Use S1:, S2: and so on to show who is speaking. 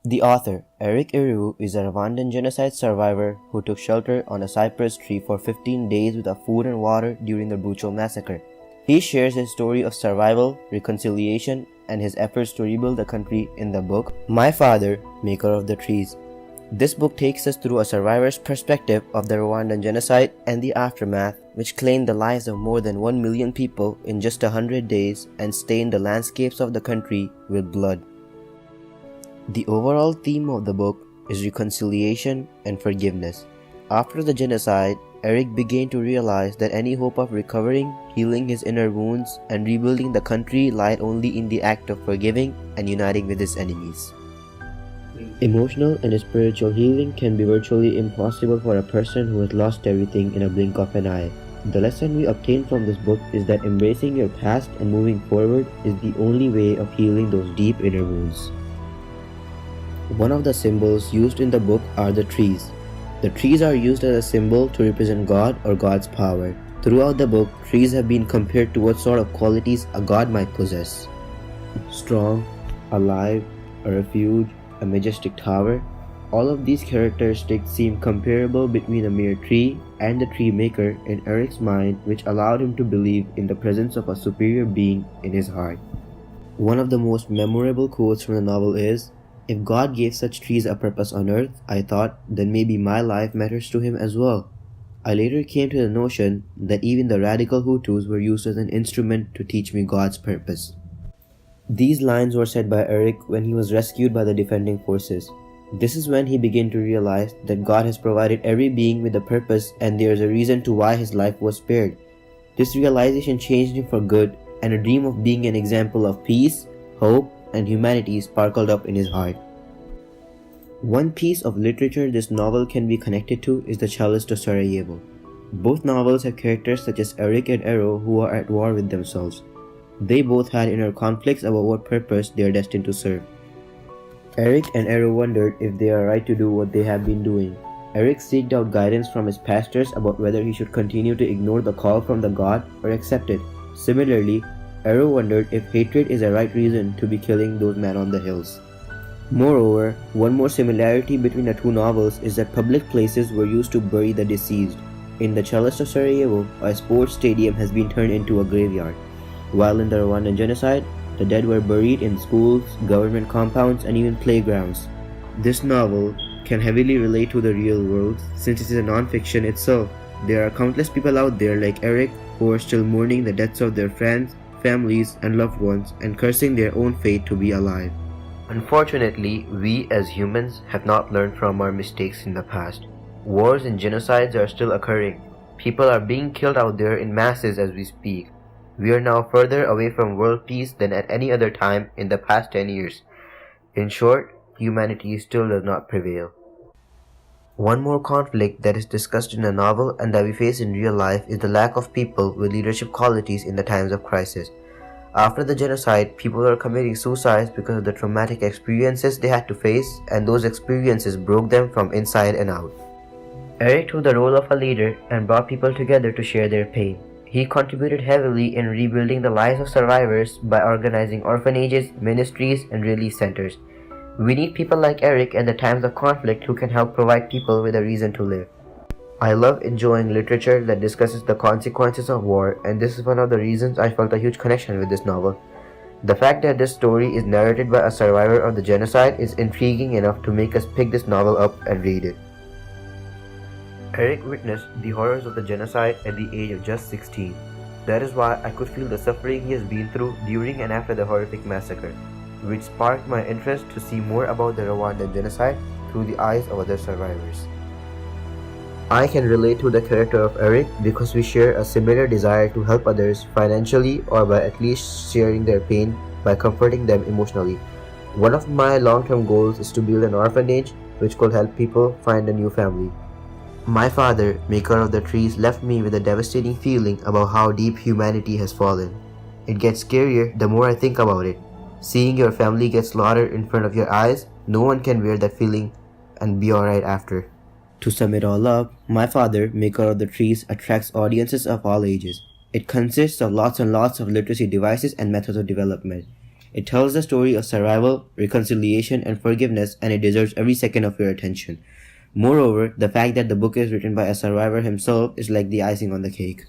S1: The author, Eric Irivuzumugabe, is a Rwandan genocide survivor who took shelter on a cypress tree for 15 days without food and water during the brutal massacre. He shares his story of survival, reconciliation, and his efforts to rebuild the country in the book, My Father, Maker of the Trees. This book takes us through a survivor's perspective of the Rwandan genocide and the aftermath, which claimed the lives of more than 1 million people in just 100 days and stained the landscapes of the country with blood. The overall theme of the book is reconciliation and forgiveness. After the genocide, Eric began to realize that any hope of recovering, healing his inner wounds, and rebuilding the country lied only in the act of forgiving and uniting with his enemies. Emotional and spiritual healing can be virtually impossible for a person who has lost everything in a blink of an eye. The lesson we obtain from this book is that embracing your past and moving forward is the only way of healing those deep inner wounds. One of the symbols used in the book are the trees. The trees are used as a symbol to represent God or God's power. Throughout the book, trees have been compared to what sort of qualities a god might possess. Strong, alive, a refuge, a majestic tower. All of these characteristics seem comparable between a mere tree and the tree maker in Eric's mind, which allowed him to believe in the presence of a superior being in his heart. One of the most memorable quotes from the novel is, "If God gave such trees a purpose on earth, I thought, then maybe my life matters to him as well." I later came to the notion that even the radical Hutus were used as an instrument to teach me God's purpose. These lines were said by Eric when he was rescued by the defending forces. This is when he began to realize that God has provided every being with a purpose and there is a reason to why his life was spared. This realization changed him for good, and a dream of being an example of peace, hope, and humanity sparkled up in his heart. One piece of literature this novel can be connected to is The Chalice to Sarajevo. Both novels have characters such as Eric and Ero who are at war with themselves. They both had inner conflicts about what purpose they are destined to serve. Eric and Ero wondered if they are right to do what they have been doing. Eric sought out guidance from his pastors about whether he should continue to ignore the call from the god or accept it. Similarly, Ero wondered if hatred is a right reason to be killing those men on the hills. Moreover, one more similarity between the two novels is that public places were used to bury the deceased. In The Chalice of Sarajevo, a sports stadium has been turned into a graveyard, while in the Rwandan genocide, the dead were buried in schools, government compounds, and even playgrounds. This novel can heavily relate to the real world since it is a non-fiction itself. There are countless people out there like Eric who are still mourning the deaths of their friends, families, and loved ones, and cursing their own fate to be alive. Unfortunately, we as humans have not learned from our mistakes in the past. Wars and genocides are still occurring. People are being killed out there in masses as we speak. We are now further away from world peace than at any other time in the past 10 years. In short, humanity still does not prevail. One more conflict that is discussed in the novel and that we face in real life is the lack of people with leadership qualities in the times of crisis. After the genocide, people are committing suicides because of the traumatic experiences they had to face, and those experiences broke them from inside and out. Eric took the role of a leader and brought people together to share their pain. He contributed heavily in rebuilding the lives of survivors by organizing orphanages, ministries, and relief centers. We need people like Eric at the times of conflict who can help provide people with a reason to live. I love enjoying literature that discusses the consequences of war, and this is one of the reasons I felt a huge connection with this novel. The fact that this story is narrated by a survivor of the genocide is intriguing enough to make us pick this novel up and read it. Eric witnessed the horrors of the genocide at the age of just 16. That is why I could feel the suffering he has been through during and after the horrific massacre, which sparked my interest to see more about the Rwandan genocide through the eyes of other survivors. I can relate to the character of Eric because we share a similar desire to help others financially or by at least sharing their pain by comforting them emotionally. One of my long-term goals is to build an orphanage which could help people find a new family. My father, maker of the trees, left me with a devastating feeling about how deep humanity has fallen. It gets scarier the more I think about it. Seeing your family get slaughtered in front of your eyes, no one can bear that feeling and be alright after. To sum it all up, My Father, Maker of the Trees attracts audiences of all ages. It consists of lots and lots of literacy devices and methods of development. It tells the story of survival, reconciliation, and forgiveness, and it deserves every second of your attention. Moreover, the fact that the book is written by a survivor himself is like the icing on the cake.